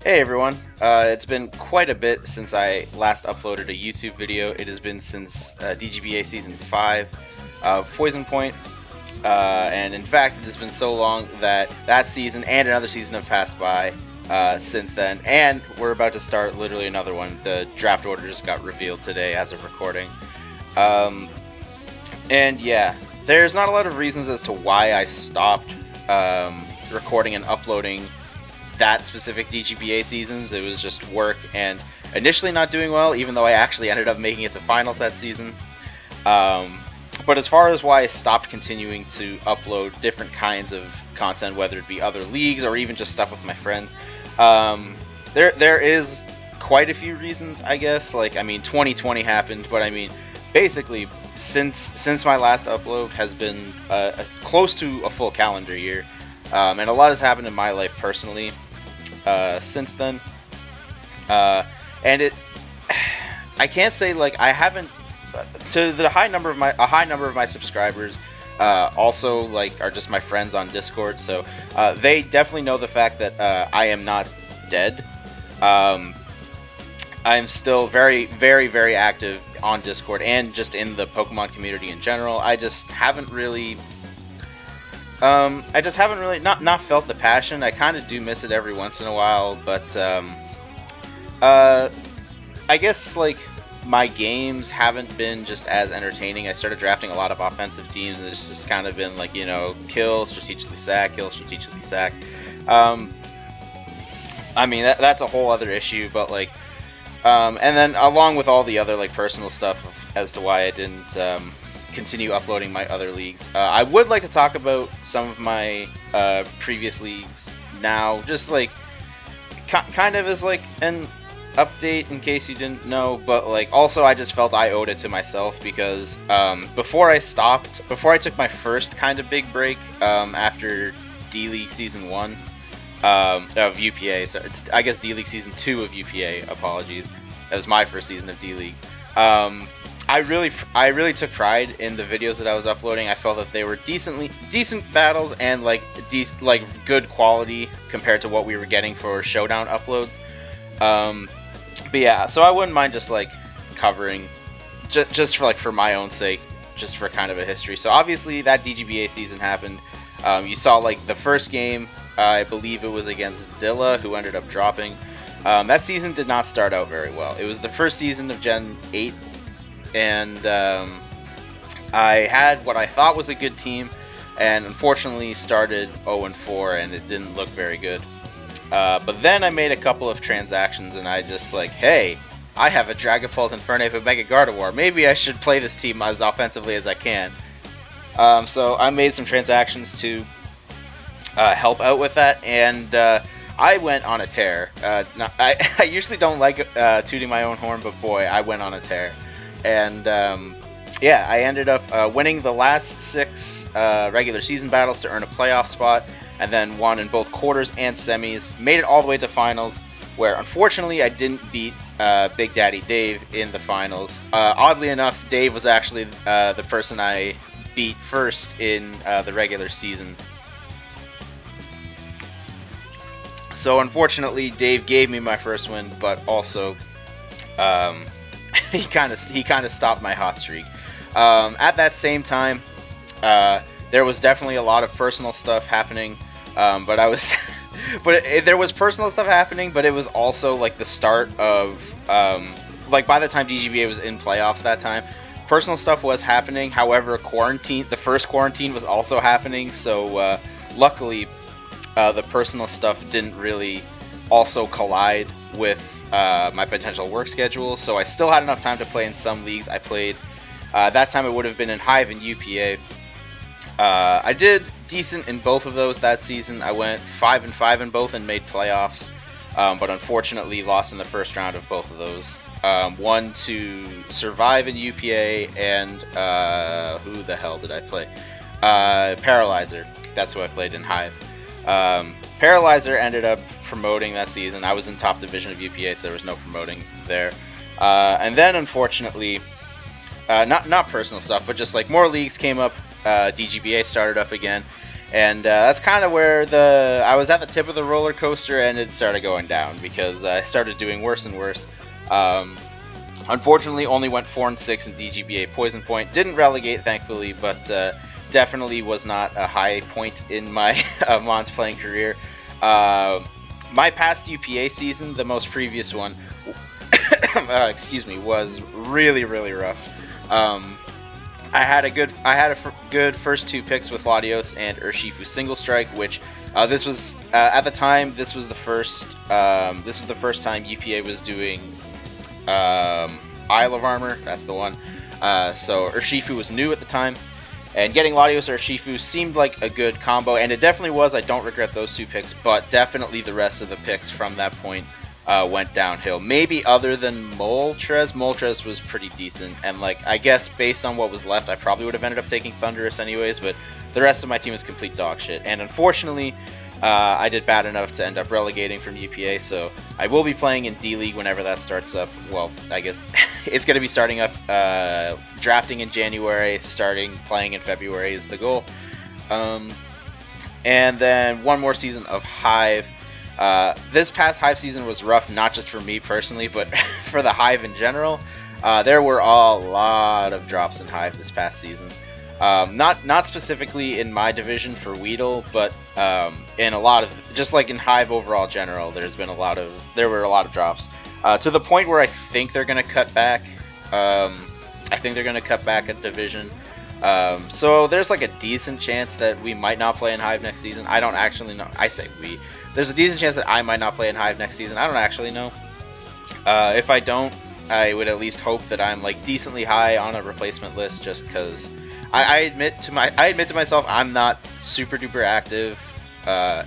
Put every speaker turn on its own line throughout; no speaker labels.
Hey everyone, it's been quite a bit since I last uploaded a YouTube video. It has been since DGBA Season 5 of Poison Point, and in fact it has been so long that that season and another season have passed by since then, and we're about to start literally another one. The draft order just got revealed today as of recording. And yeah, there's not a lot of reasons as to why I stopped recording and uploading that specific DGBA seasons. It was just work and initially not doing well, even though I actually ended up making it to finals that season. But as far as why I stopped continuing to upload different kinds of content, whether it be other leagues or even just stuff with my friends, there is quite a few reasons, I guess. Like, I mean, 2020 happened, but I mean, basically, since my last upload has been close to a full calendar year, and a lot has happened in my life personally since then. And I can't say like I haven't to the high number of my subscribers. Also, like, are just my friends on Discord, so they definitely know the fact that I am not dead. I'm still very, very, very active on Discord and just in the Pokemon community in general. I just haven't really not felt the passion. I kind of do miss it every once in a while, but I guess like my games haven't been just as entertaining. I started drafting a lot of offensive teams, and it's just kind of been like, you know, kill, strategically sack, kill, strategically sack. I mean, that's a whole other issue, but like, and then along with all the other like personal stuff as to why I didn't continue uploading my other leagues. I would like to talk about some of my previous leagues now, just like kind of as like an update in case you didn't know, but like also I just felt I owed it to myself because before I took my first kind of big break after D-League Season 1 of UPA, so it's, I guess, D-League Season 2 of UPA, apologies, that was my first season of D-League. I really took pride in the videos that I was uploading. I felt that they were decent battles and like good quality compared to what we were getting for Showdown uploads. But yeah, so I wouldn't mind just like covering just for like for my own sake, just for kind of a history. So obviously that DGBA season happened. You saw like the first game, I believe it was against Dilla, who ended up dropping. That season did not start out very well. It was the first season of Gen 8. And I had what I thought was a good team, and unfortunately started 0-4, and it didn't look very good. But then I made a couple of transactions, and I just like, hey, I have a Dragapult Infernape and Mega Gardevoir. Maybe I should play this team as offensively as I can. So I made some transactions to help out with that, and I went on a tear. I usually don't like tooting my own horn, but boy, I went on a tear. And yeah, I ended up winning the last 6 regular season battles to earn a playoff spot, and then won in both quarters and semis. Made it all the way to finals, where unfortunately I didn't beat Big Daddy Dave in the finals. Oddly enough, Dave was actually the person I beat first in the regular season. So unfortunately, Dave gave me my first win, but also he kind of stopped my hot streak. At that same time, there was definitely a lot of personal stuff happening, but there was personal stuff happening, but it was also like the start of like by the time DGBA was in playoffs that time, personal stuff was happening. However, the first quarantine was also happening, so luckily the personal stuff didn't really also collide with my potential work schedule, so I still had enough time to play in some leagues. I played that time it would have been in Hive and UPA. I did decent in both of those that season. I went 5-5 in both and made playoffs, but unfortunately lost in the first round of both of those. Won to Survive in UPA, and who the hell did I play? Paralyzer. That's who I played in Hive. Paralyzer ended up promoting that season. I was in top division of UPA, so there was no promoting there. And then unfortunately, not personal stuff, but just like more leagues came up. DGBA started up again, And that's kind of where I was at the tip of the roller coaster, and it started going down because I started doing worse and worse. Unfortunately, only went 4-6 in DGBA Poison Point. Didn't relegate, thankfully, but definitely was not a high point in my Mons playing career. My past UPA season, the most previous one, excuse me, was really, really rough. I had a good first 2 picks with Latios and Urshifu Single Strike, which this was at the time this was the first time UPA was doing Isle of Armor. That's the one. So Urshifu was new at the time, and getting Latios or Urshifu seemed like a good combo, and it definitely was. I don't regret those 2 picks, but definitely the rest of the picks from that point went downhill. Maybe other than Moltres. Moltres was pretty decent, and like I guess based on what was left, I probably would have ended up taking Thunderous anyways, but the rest of my team was complete dog shit. And unfortunately, I did bad enough to end up relegating from UPA, so I will be playing in D-League whenever that starts up. Well, I guess it's going to be starting up, drafting in January, playing in February is the goal. And then one more season of Hive. This past Hive season was rough, not just for me personally, but for the Hive in general. There were a lot of drops in Hive this past season. Not specifically in my division for Weedle, but in a lot of, just like in Hive overall general, there were a lot of drops. To the point where I think they're going to cut back. I think they're going to cut back a division. So there's like a decent chance that we might not play in Hive next season. I don't actually know. I say we. There's a decent chance that I might not play in Hive next season. I don't actually know. If I don't, I would at least hope that I'm like decently high on a replacement list, just because I admit to myself I'm not super duper active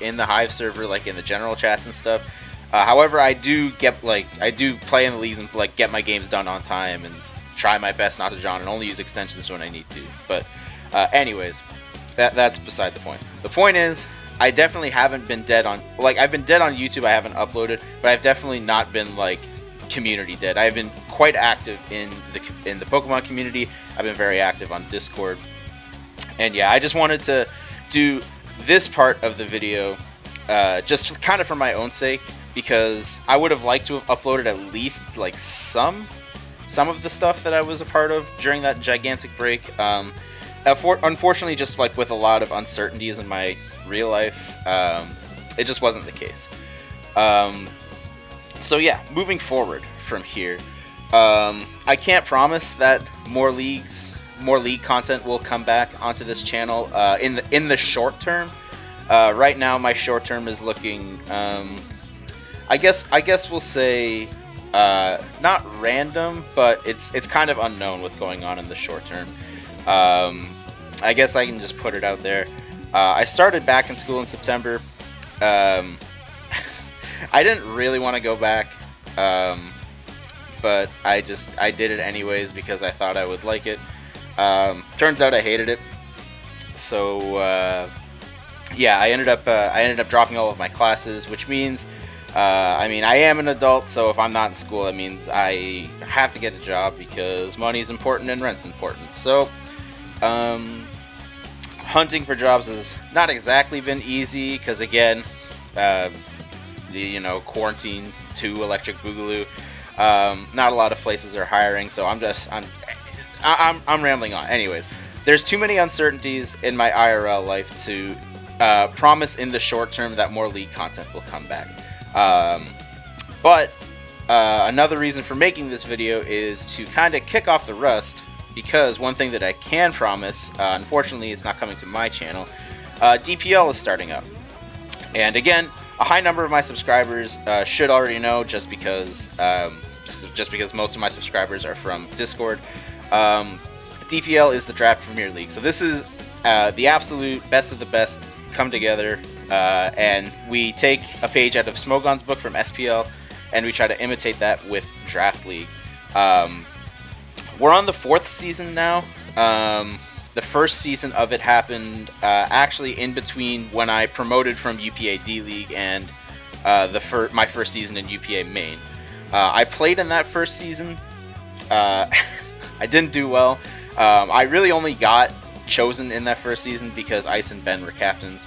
in the Hive server, like in the general chats and stuff. However, I do play in the leagues and like get my games done on time and try my best not to John and only use extensions when I need to. But anyways, that's beside the point. The point is, I definitely haven't been dead on, like, I've been dead on YouTube, I haven't uploaded, but I've definitely not been, like, community dead. I've been quite active in the Pokemon community. I've been very active on Discord. And yeah, I just wanted to do this part of the video just kind of for my own sake, because I would have liked to have uploaded at least, like, some of the stuff that I was a part of during that gigantic break. Unfortunately, just, like, with a lot of uncertainties in my real life, it just wasn't the case. So yeah, moving forward from here, I can't promise that more league content will come back onto this channel in the short term. Right now, my short term is looking, I guess we'll say, not random, but it's kind of unknown what's going on in the short term. I guess I can just put it out there. I started back in school in September. I didn't really want to go back, but I did it anyways because I thought I would like it. Turns out I hated it. So yeah, I ended up dropping all of my classes, which means I mean, I am an adult, so if I'm not in school, that means I have to get a job because money's important and rent's important. So hunting for jobs has not exactly been easy because, again, quarantine 2 Electric Boogaloo. Not a lot of places are hiring, so I'm rambling on. Anyways, there's too many uncertainties in my IRL life to promise in the short term that more league content will come back. But another reason for making this video is to kind of kick off the rust, because one thing that I can promise, unfortunately it's not coming to my channel, DPL is starting up. And again, a high number of my subscribers should already know, just because most of my subscribers are from Discord. DPL is the Draft Premier League. So this is the absolute best of the best come together, and we take a page out of Smogon's book from SPL, and we try to imitate that with Draft League. We're on the 4th season now. The first season of it happened actually in between when I promoted from UPA D-League and my first season in UPA Main. I played in that first season. I didn't do well. I really only got chosen in that first season because Ice and Ben were captains.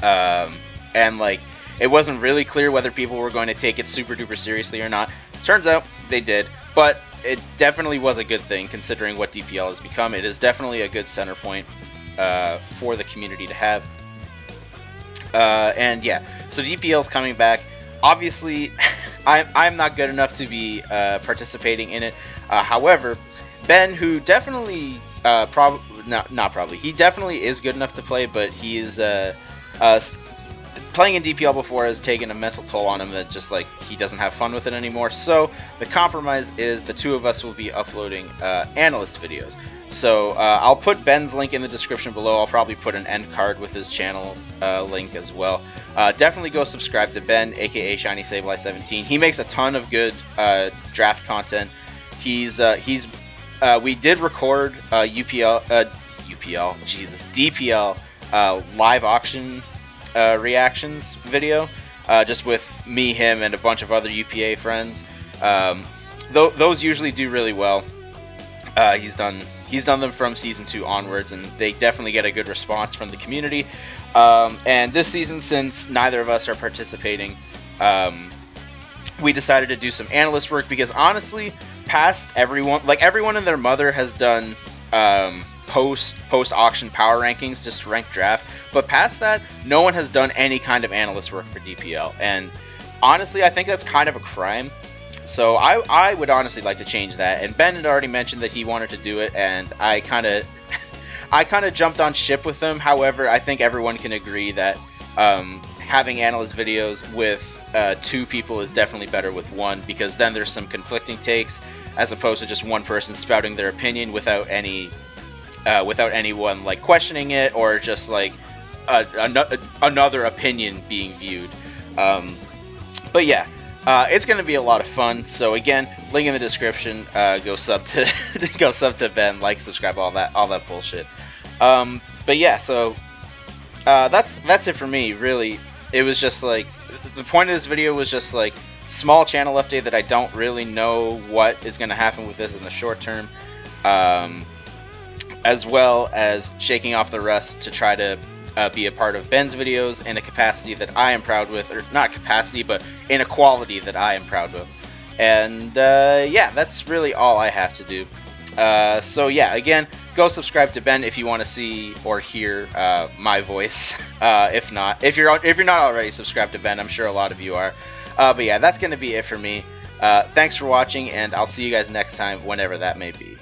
And like, it wasn't really clear whether people were going to take it super duper seriously or not. Turns out they did, but it definitely was a good thing considering what DPL has become. It is definitely a good center point for the community to have. And yeah, so DPL is coming back. Obviously, I'm not good enough to be participating in it. However, Ben, who definitely he definitely is good enough to play, but he is playing in DPL before has taken a mental toll on him that just like he doesn't have fun with it anymore. So the compromise is the two of us will be uploading analyst videos. So I'll put Ben's link in the description below. I'll probably put an end card with his channel link as well. Definitely go subscribe to Ben, aka Shiny Sableye 17. He makes a ton of good draft content. We did record DPL live auction reactions video, just with me, him, and a bunch of other UPA friends. Those usually do really well. He's done them from season 2 onwards, and they definitely get a good response from the community. And this season, since neither of us are participating, we decided to do some analyst work because honestly, past everyone and their mother has done post auction power rankings, just ranked draft. But past that, no one has done any kind of analyst work for DPL, and honestly, I think that's kind of a crime. So I would honestly like to change that. And Ben had already mentioned that he wanted to do it, and I kind of jumped on ship with him. However, I think everyone can agree that having analyst videos with 2 people is definitely better with 1, because then there's some conflicting takes as opposed to just one person spouting their opinion without anyone like questioning it or just like another opinion being viewed. But yeah, it's going to be a lot of fun. So again, link in the description. Go sub to Ben, like, subscribe, all that bullshit. But yeah, so that's it for me. Really, it was just like the point of this video was just like small channel update that I don't really know what is going to happen with this in the short term, as well as shaking off the rust to try to be a part of Ben's videos in a capacity that I am proud with, or not capacity, but in a quality that I am proud of. And yeah, that's really all I have to do. So yeah, again, go subscribe to Ben if you want to see or hear my voice. If you're not already subscribed to Ben, I'm sure a lot of you are. But yeah, that's going to be it for me. Thanks for watching, and I'll see you guys next time, whenever that may be.